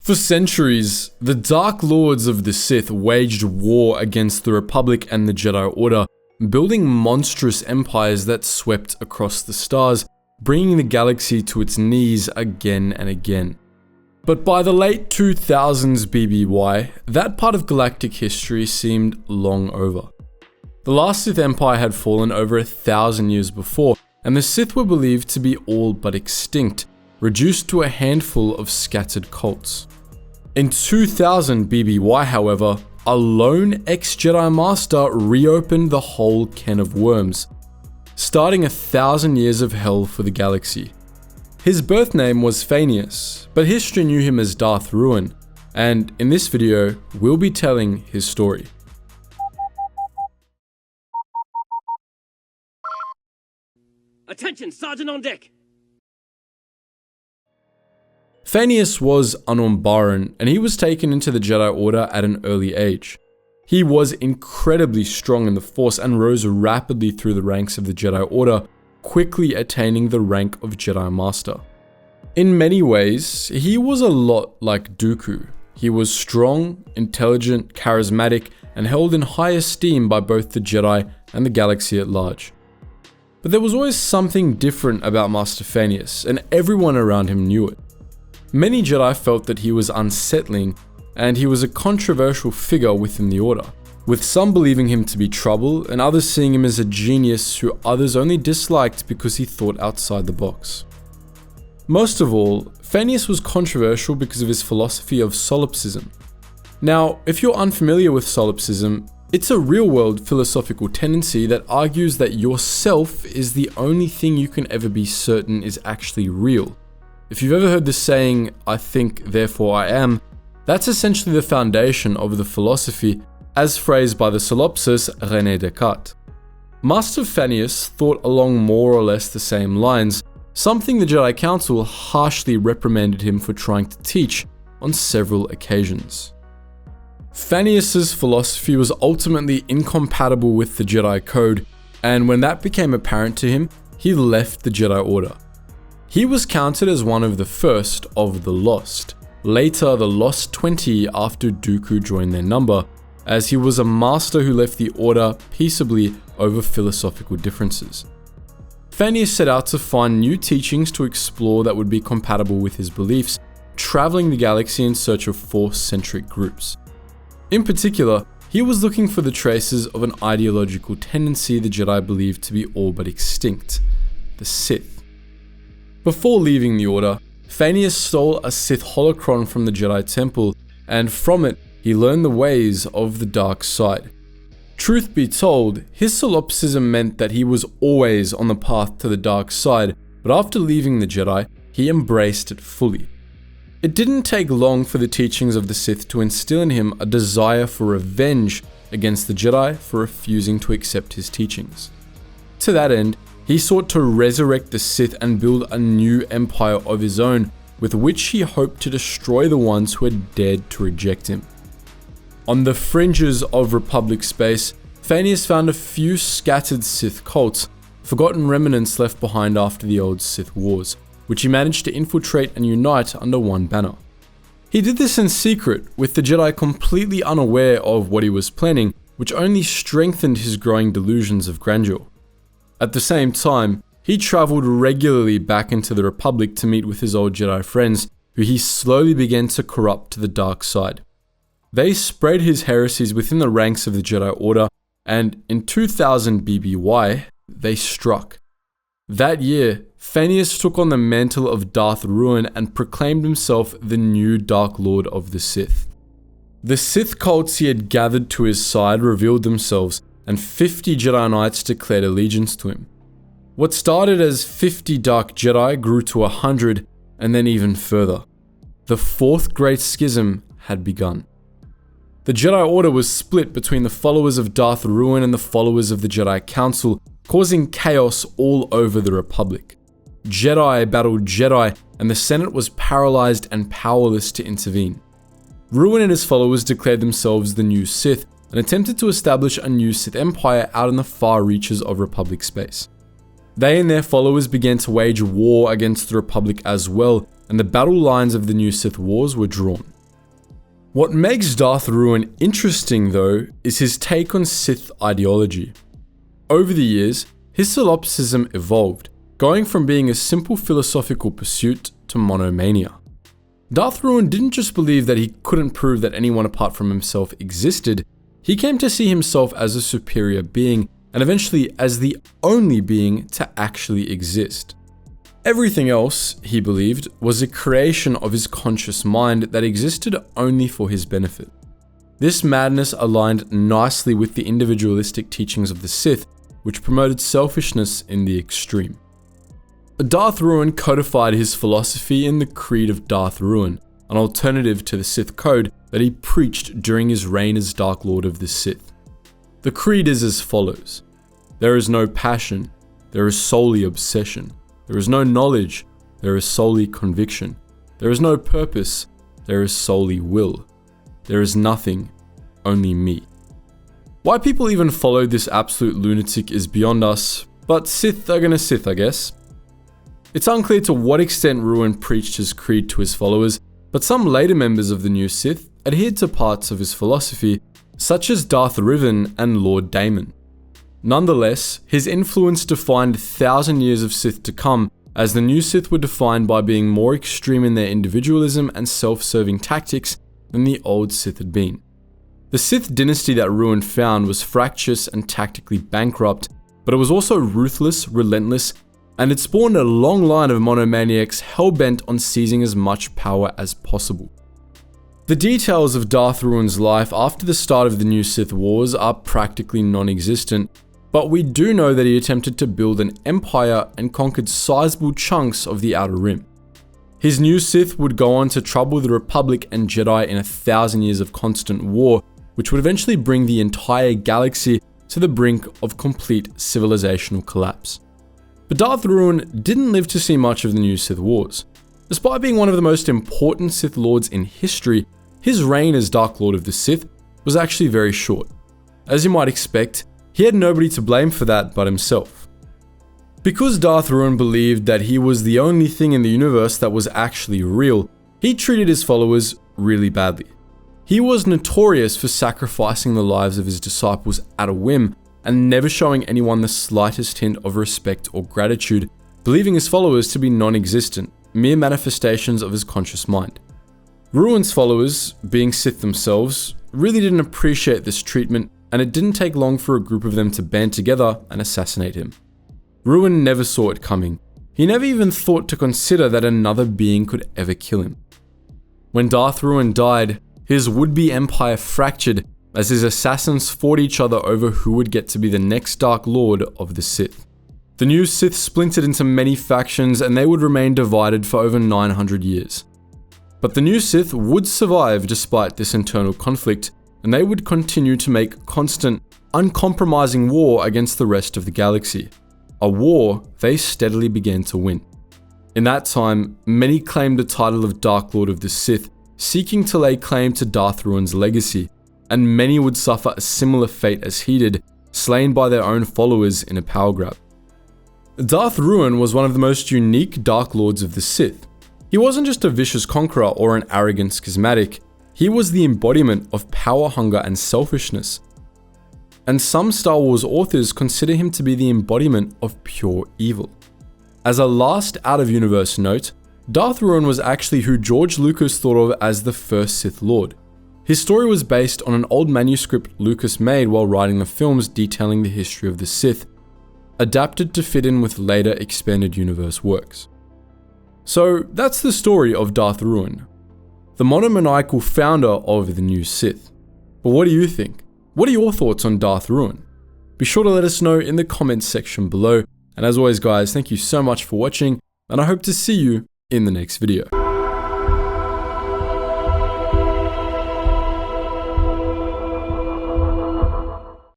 For centuries, the Dark Lords of the Sith waged war against the Republic and the Jedi Order, building monstrous empires that swept across the stars, bringing the galaxy to its knees again and again. But by the late 2000s BBY, that part of galactic history seemed long over. The last Sith Empire had fallen over 1,000 years before, and the Sith were believed to be all but extinct, reduced to a handful of scattered cults. In 2000 BBY, however, a lone ex-Jedi Master reopened the whole can of worms, starting 1,000 years of hell for the galaxy. His birth name was Phanius, but history knew him as Darth Ruin, and in this video, we'll be telling his story. Attention, Sergeant on deck! Phanius was an Umbaran, and he was taken into the Jedi Order at an early age. He was incredibly strong in the Force and rose rapidly through the ranks of the Jedi Order, quickly attaining the rank of Jedi Master. In many ways, he was a lot like Dooku. He was strong, intelligent, charismatic, and held in high esteem by both the Jedi and the galaxy at large. But there was always something different about Master Phanius, and everyone around him knew it. Many Jedi felt that he was unsettling, and he was a controversial figure within the Order, with some believing him to be trouble and others seeing him as a genius who others only disliked because he thought outside the box. Most of all, Phanius was controversial because of his philosophy of solipsism. Now, if you're unfamiliar with solipsism, it's a real-world philosophical tendency that argues that yourself is the only thing you can ever be certain is actually real. If you've ever heard the saying, "I think, therefore I am," that's essentially the foundation of the philosophy, as phrased by the solipsist René Descartes. Master Phanius thought along more or less the same lines, something the Jedi Council harshly reprimanded him for trying to teach on several occasions. Phanius's philosophy was ultimately incompatible with the Jedi Code, and when that became apparent to him, he left the Jedi Order. He was counted as one of the first of the Lost, later the Lost 20 after Dooku joined their number, as he was a master who left the Order peaceably over philosophical differences. Phanius set out to find new teachings to explore that would be compatible with his beliefs, traveling the galaxy in search of Force-centric groups. In particular, he was looking for the traces of an ideological tendency the Jedi believed to be all but extinct: the Sith. Before leaving the Order, Phanius stole a Sith holocron from the Jedi Temple, and from it, he learned the ways of the dark side. Truth be told, his solipsism meant that he was always on the path to the dark side, but after leaving the Jedi, he embraced it fully. It didn't take long for the teachings of the Sith to instill in him a desire for revenge against the Jedi for refusing to accept his teachings. To that end, he sought to resurrect the Sith and build a new empire of his own, with which he hoped to destroy the ones who had dared to reject him. On the fringes of Republic space, Phanius found a few scattered Sith cults, forgotten remnants left behind after the old Sith Wars, which he managed to infiltrate and unite under one banner. He did this in secret, with the Jedi completely unaware of what he was planning, which only strengthened his growing delusions of grandeur. At the same time, he traveled regularly back into the Republic to meet with his old Jedi friends, who he slowly began to corrupt to the dark side. They spread his heresies within the ranks of the Jedi Order, and in 2000 BBY, they struck. That year, Phanius took on the mantle of Darth Ruin and proclaimed himself the new Dark Lord of the Sith. The Sith cults he had gathered to his side revealed themselves, and 50 Jedi Knights declared allegiance to him. What started as 50 Dark Jedi grew to 100, and then even further. The Fourth Great Schism had begun. The Jedi Order was split between the followers of Darth Ruin and the followers of the Jedi Council, causing chaos all over the Republic. Jedi battled Jedi, and the Senate was paralyzed and powerless to intervene. Ruin and his followers declared themselves the new Sith, and attempted to establish a new Sith Empire out in the far reaches of Republic space. They and their followers began to wage war against the Republic as well, and the battle lines of the new Sith Wars were drawn. What makes Darth Ruin interesting though is his take on Sith ideology. Over the years, his solipsism evolved, going from being a simple philosophical pursuit to monomania. Darth Ruin didn't just believe that he couldn't prove that anyone apart from himself existed, he came to see himself as a superior being, and eventually as the only being to actually exist. Everything else, he believed, was a creation of his conscious mind that existed only for his benefit. This madness aligned nicely with the individualistic teachings of the Sith, which promoted selfishness in the extreme. Darth Ruin codified his philosophy in the Creed of Darth Ruin, an alternative to the Sith Code that he preached during his reign as Dark Lord of the Sith. The creed is as follows: there is no passion, there is solely obsession. There is no knowledge, there is solely conviction. There is no purpose, there is solely will. There is nothing, only me. Why people even follow this absolute lunatic is beyond us, but Sith are gonna Sith, I guess. It's unclear to what extent Ruin preached his creed to his followers, but some later members of the new Sith adhered to parts of his philosophy, such as Darth Revan and Lord Daemon. Nonetheless, his influence defined 1,000 years of Sith to come, as the new Sith were defined by being more extreme in their individualism and self-serving tactics than the old Sith had been. The Sith dynasty that Ruin found was fractious and tactically bankrupt, but it was also ruthless, relentless, and it spawned a long line of monomaniacs hell-bent on seizing as much power as possible. The details of Darth Ruin's life after the start of the new Sith Wars are practically non-existent, but we do know that he attempted to build an empire and conquered sizable chunks of the Outer Rim. His new Sith would go on to trouble the Republic and Jedi in 1,000 years of constant war, which would eventually bring the entire galaxy to the brink of complete civilizational collapse. But Darth Ruin didn't live to see much of the new Sith Wars. Despite being one of the most important Sith Lords in history, his reign as Dark Lord of the Sith was actually very short. As you might expect, he had nobody to blame for that but himself. Because Darth Ruin believed that he was the only thing in the universe that was actually real, he treated his followers really badly. He was notorious for sacrificing the lives of his disciples at a whim and never showing anyone the slightest hint of respect or gratitude, believing his followers to be non-existent, mere manifestations of his conscious mind. Ruin's followers, being Sith themselves, really didn't appreciate this treatment, and it didn't take long for a group of them to band together and assassinate him. Ruin never saw it coming. He never even thought to consider that another being could ever kill him. When Darth Ruin died, his would-be empire fractured as his assassins fought each other over who would get to be the next Dark Lord of the Sith. The new Sith splintered into many factions, and they would remain divided for over 900 years. But the new Sith would survive despite this internal conflict, and they would continue to make constant, uncompromising war against the rest of the galaxy. A war they steadily began to win. In that time, many claimed the title of Dark Lord of the Sith, seeking to lay claim to Darth Ruin's legacy, and many would suffer a similar fate as he did, slain by their own followers in a power grab. Darth Ruin was one of the most unique Dark Lords of the Sith. He wasn't just a vicious conqueror or an arrogant schismatic, he was the embodiment of power hunger and selfishness. And some Star Wars authors consider him to be the embodiment of pure evil. As a last out-of-universe note, Darth Ruin was actually who George Lucas thought of as the first Sith Lord. His story was based on an old manuscript Lucas made while writing the films detailing the history of the Sith, adapted to fit in with later expanded universe works. So that's the story of Darth Ruin, the monomaniacal founder of the new Sith. But what do you think? What are your thoughts on Darth Ruin? Be sure to let us know in the comments section below. And as always guys, thank you so much for watching, and I hope to see you in the next video.